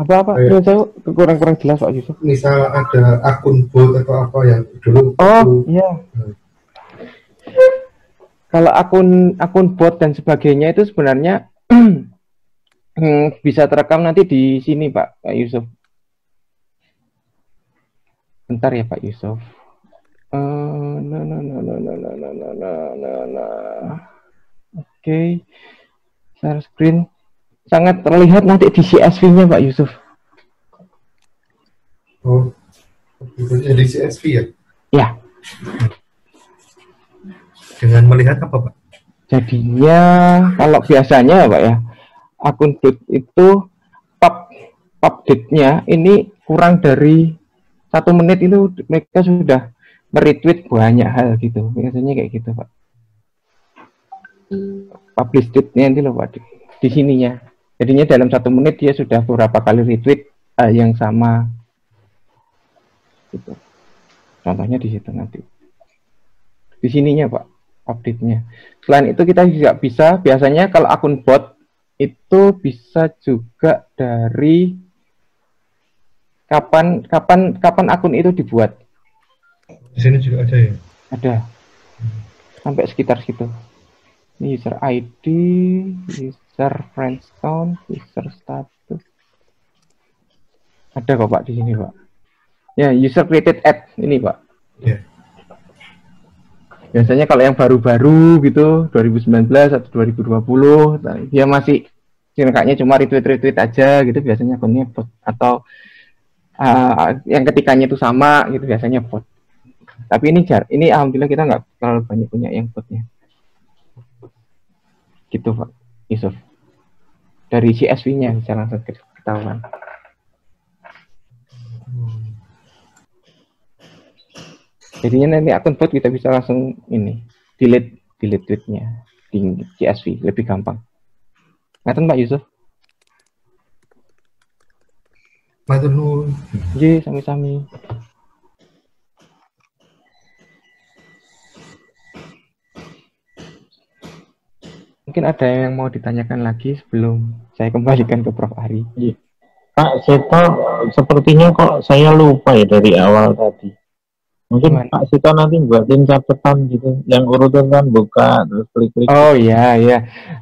Apa? Ya, saya kurang jelas Pak Yusuf. Misal ada akun bot atau apa yang dulu. Iya. Kalau akun bot dan sebagainya itu sebenarnya bisa terekam nanti di sini Pak Yusuf. Bentar ya Pak Yusuf. Oke. Share screen. Sangat terlihat nanti di CSV-nya Pak Yusuf. Oh, di CSV ya? Ya. Dengan melihat apa Pak? Jadinya kalau biasanya Pak ya, akun bot itu update-nya ini kurang dari 1 menit itu mereka sudah meretweet banyak hal gitu, biasanya kayak gitu Pak. Publish tweet-nya nanti loh Pak di sininya. Jadinya dalam 1 menit dia sudah beberapa kali retweet yang sama. Gitu. Contohnya di situ nanti. Di sininya Pak, update-nya. Selain itu kita juga bisa, biasanya kalau akun bot itu bisa juga dari kapan akun itu dibuat. Di sini juga ada ya? Ada. Sampai sekitar situ. Ini user ID, user friendstone, user status. Ada kok Pak di sini Pak. Ya, user created ad ini Pak. Ya. Biasanya kalau yang baru-baru gitu 2019 atau 2020 dia masih kayaknya cuma retweet aja gitu, biasanya akunnya bot. Atau yang ketikanya itu sama gitu, biasanya bot. Tapi ini alhamdulillah kita nggak terlalu banyak punya yang botnya. Gitu Pak Yusuf. Dari CSV-nya bisa langsung ketahuan. Jadinya nanti akun bot kita bisa langsung ini delete tweetnya di CSV, lebih gampang. Ngaten Pak Yusuf? Matur nuwun. Nggih, sami-sami. Mungkin ada yang mau ditanyakan lagi sebelum saya kembalikan ke Prof. Ari. Pak Seto, sepertinya kok saya lupa ya dari awal tadi. Mungkin Pak Seto nanti buatin catatan gitu, yang urutan kan buka terus klik-klik. Oh iya.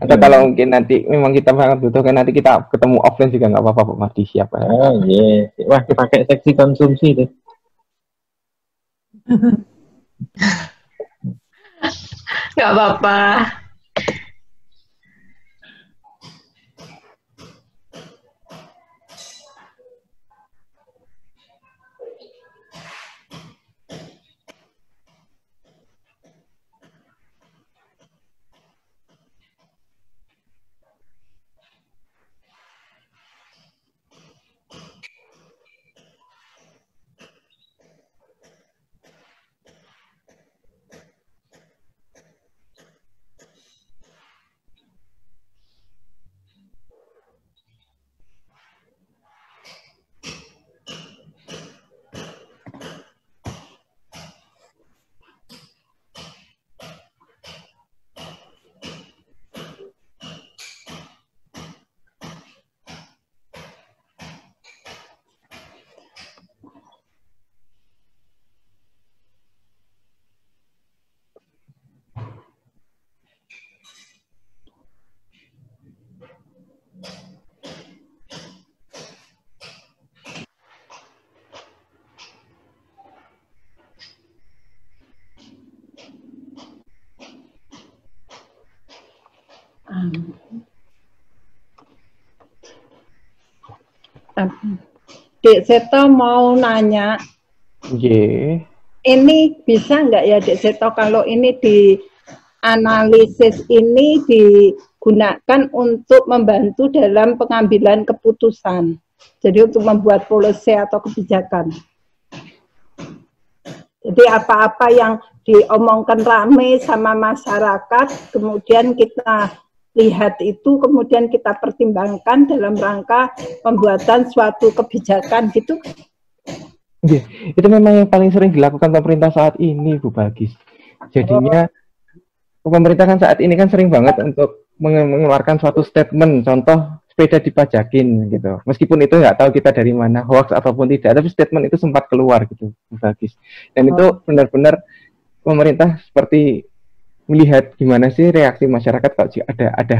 Atau kalau mungkin nanti memang kita sangat butuhkan, nanti kita ketemu offline juga nggak apa-apa Pak Mardi, siapa? Oh iya, wah pakai seksi konsumsi deh. Nggak apa-apa. Dek Seto mau nanya, ini bisa nggak ya Dek Seto kalau ini di analisis ini digunakan untuk membantu dalam pengambilan keputusan, jadi untuk membuat policy atau kebijakan. Jadi apa-apa yang diomongkan rame sama masyarakat, kemudian kita lihat itu, kemudian kita pertimbangkan dalam rangka pembuatan suatu kebijakan gitu. Itu memang yang paling sering dilakukan pemerintah saat ini, Bu Bagis. Jadinya pemerintah kan saat ini kan sering banget untuk mengeluarkan suatu statement, contoh sepeda dipajakin gitu. Meskipun itu nggak tahu kita dari mana, hoax ataupun tidak, tapi statement itu sempat keluar gitu, Bu Bagis. Dan itu benar-benar pemerintah seperti melihat gimana sih reaksi masyarakat kalau ada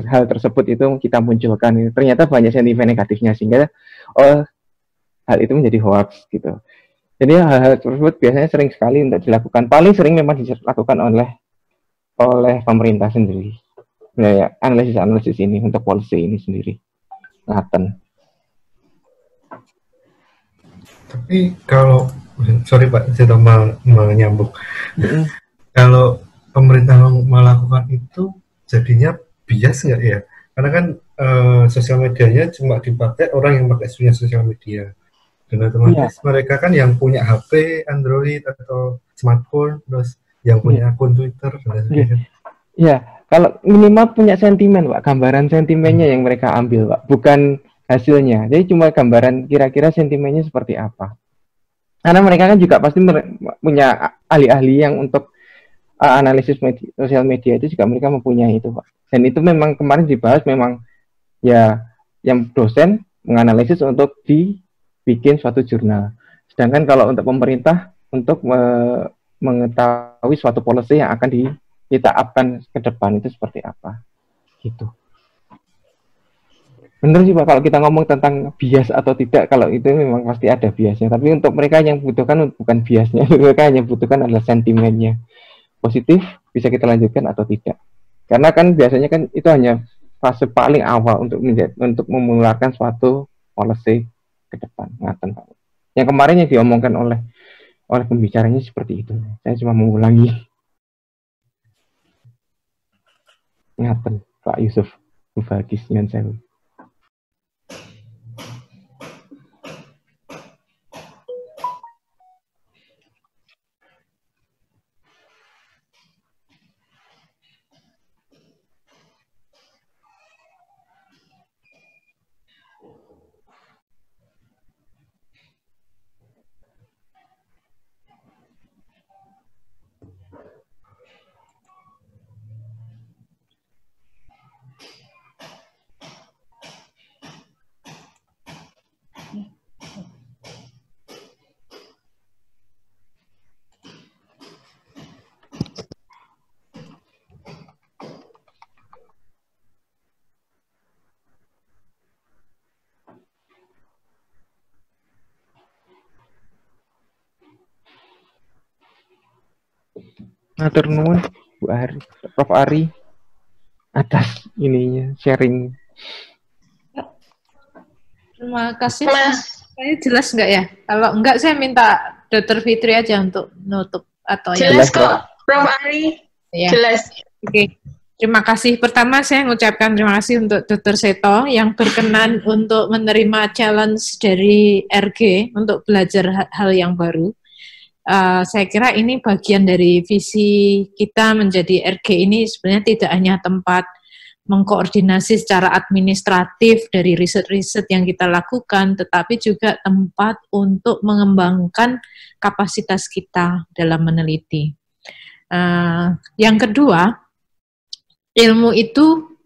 hal tersebut itu kita munculkan. Ternyata banyak sentimen negatifnya sehingga hal itu menjadi hoax gitu. Jadi hal-hal tersebut biasanya sering sekali untuk dilakukan. Paling sering memang dilakukan oleh pemerintah sendiri. Ya, analisis ini untuk policy ini sendiri. Ngaten. Tapi kalau sorry Pak, saya menyambung. Kalau pemerintah melakukan itu jadinya bias nggak ya? Karena kan sosial medianya cuma dipakai orang yang pakai sosial media. Dan otomatis mereka kan yang punya HP, Android atau smartphone, terus yang punya akun Twitter dan sebagainya. Ya, kalau minimal punya sentimen, Pak. Gambaran sentimennya yang mereka ambil, Pak. Bukan hasilnya. Jadi cuma gambaran kira-kira sentimennya seperti apa. Karena mereka kan juga pasti punya ahli-ahli yang untuk analisis sosial media itu juga mereka mempunyai itu, Pak. Dan itu memang kemarin dibahas memang ya yang dosen menganalisis untuk dibikin suatu jurnal. Sedangkan kalau untuk pemerintah untuk mengetahui suatu policy yang akan ditaapkan ke depan itu seperti apa. Gitu. Benar sih Pak, kalau kita ngomong tentang bias atau tidak, kalau itu memang pasti ada biasnya. Tapi untuk mereka yang butuhkan bukan biasnya, mereka hanya butuhkan adalah sentimennya. positif bisa kita lanjutkan atau tidak. Karena kan biasanya kan itu hanya fase paling awal untuk memulakan suatu policy ke depan. Ngaten, Pak. Yang kemarin yang diomongkan oleh pembicaranya seperti itu. Saya cuma mengulangi. Ngaten, Pak Yusuf. Bagis dengan saya. Matur nuwun Bu Ari, Prof Ari atas ininya sharing. Terima kasih. Saya jelas nggak ya? Kalau enggak saya minta Dr. Fitri aja untuk nutup atau jelas kok, Prof Ari. Ya. Jelas. Oke. Terima kasih. Pertama saya mengucapkan terima kasih untuk Dr. Seto yang berkenan untuk menerima challenge dari RG untuk belajar hal yang baru. Saya kira ini bagian dari visi kita menjadi RG ini sebenarnya tidak hanya tempat mengkoordinasi secara administratif dari riset-riset yang kita lakukan, tetapi juga tempat untuk mengembangkan kapasitas kita dalam meneliti. Yang kedua, ilmu itu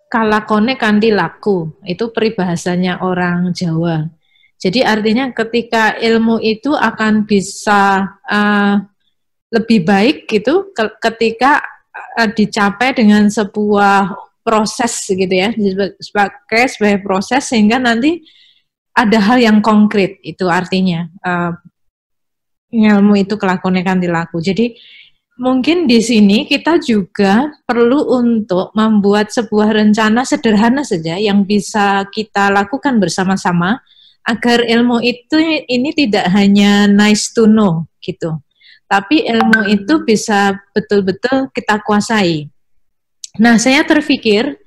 kalakone kanthi laku, itu peribahasanya orang Jawa. Jadi artinya ketika ilmu itu akan bisa lebih baik gitu ketika dicapai dengan sebuah proses gitu ya, sebagai proses sehingga nanti ada hal yang konkret, itu artinya ilmu itu kelakuannya kanthi laku. Jadi mungkin di sini kita juga perlu untuk membuat sebuah rencana sederhana saja yang bisa kita lakukan bersama-sama agar ilmu itu ini tidak hanya nice to know gitu, tapi ilmu itu bisa betul-betul kita kuasai. Nah, saya terpikir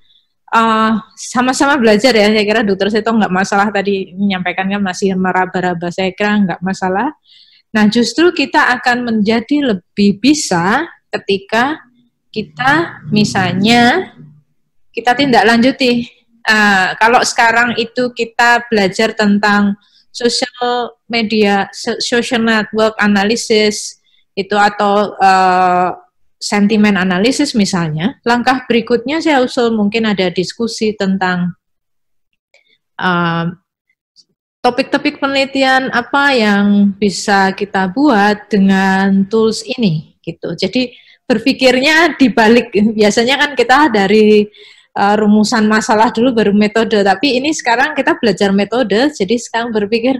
sama-sama belajar ya, saya kira Dr. Seto nggak masalah tadi menyampaikannya masih meraba-raba, saya kira nggak masalah. Nah, justru kita akan menjadi lebih bisa ketika kita misalnya kita tindak lanjuti. Kalau sekarang itu kita belajar tentang social media, social network analysis itu atau sentimen analisis misalnya, langkah berikutnya saya usul mungkin ada diskusi tentang topik-topik penelitian apa yang bisa kita buat dengan tools ini gitu. Jadi berpikirnya dibalik, biasanya kan kita dari rumusan masalah dulu baru metode, tapi ini sekarang kita belajar metode, jadi sekarang berpikir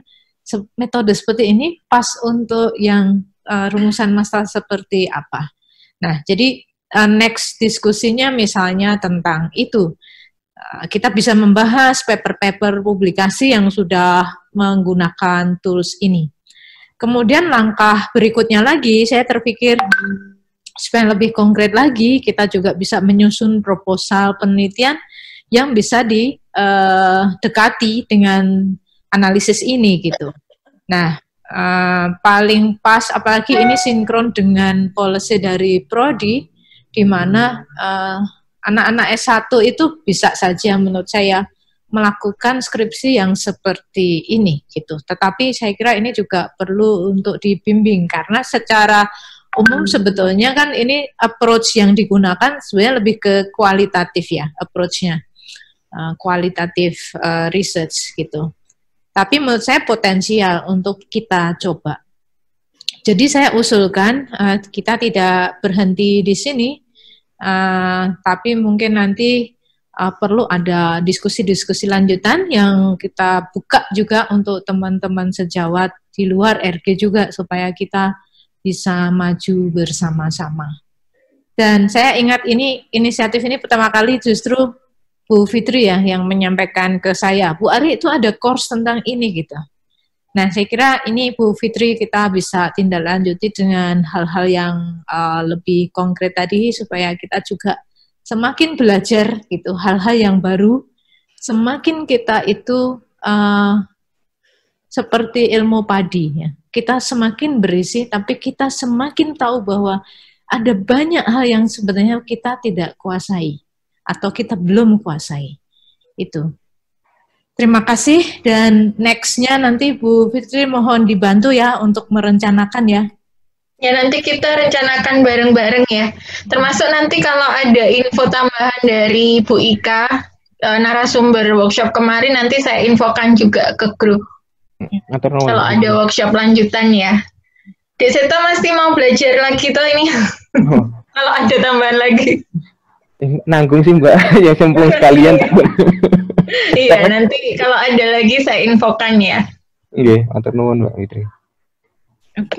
metode seperti ini pas untuk yang rumusan masalah seperti apa. Nah, jadi next diskusinya misalnya tentang itu. Kita bisa membahas paper-paper publikasi yang sudah menggunakan tools ini. Kemudian langkah berikutnya lagi, saya terpikir supaya lebih konkret lagi, kita juga bisa menyusun proposal penelitian yang bisa didekati dengan analisis ini gitu. Nah, paling pas, apalagi ini sinkron dengan policy dari Prodi, di mana anak-anak S1 itu bisa saja menurut saya melakukan skripsi yang seperti ini gitu. Tetapi saya kira ini juga perlu untuk dibimbing karena secara umum sebetulnya kan ini approach yang digunakan sebenarnya lebih ke kualitatif ya, approach-nya kualitatif research gitu. Tapi menurut saya potensial untuk kita coba. Jadi saya usulkan kita tidak berhenti di sini, tapi mungkin nanti perlu ada diskusi-diskusi lanjutan yang kita buka juga untuk teman-teman sejawat di luar RG juga supaya kita bisa maju bersama-sama. Dan saya ingat ini inisiatif ini pertama kali justru Bu Fitri ya yang menyampaikan ke saya, Bu Ari itu ada course tentang ini gitu. Nah saya kira ini Bu Fitri kita bisa tindak lanjuti dengan hal-hal yang lebih konkret tadi supaya kita juga semakin belajar gitu hal-hal yang baru, semakin kita itu seperti ilmu padi ya. Kita semakin berisi tapi kita semakin tahu bahwa ada banyak hal yang sebenarnya kita tidak kuasai atau kita belum kuasai. Itu. Terima kasih dan next-nya nanti Bu Fitri mohon dibantu ya untuk merencanakan ya. Ya nanti kita rencanakan bareng-bareng ya. Termasuk nanti kalau ada info tambahan dari Bu Ika, narasumber workshop kemarin nanti saya infokan juga ke grup. Kalau ada workshop lanjutan ya. Dek Seto masih mau belajar lagi tuh ini. Kalau ada tambahan lagi. Nanggung sih Mbak, ya sempurna sekalian. Iya, nanti kalau ada lagi saya infokan ya. Iya, matur nuwun Mbak Fitri.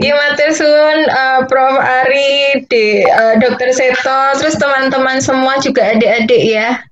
Iya, matur suwun Prof Ari, Dr. Seto, terus teman-teman semua juga adik-adik ya.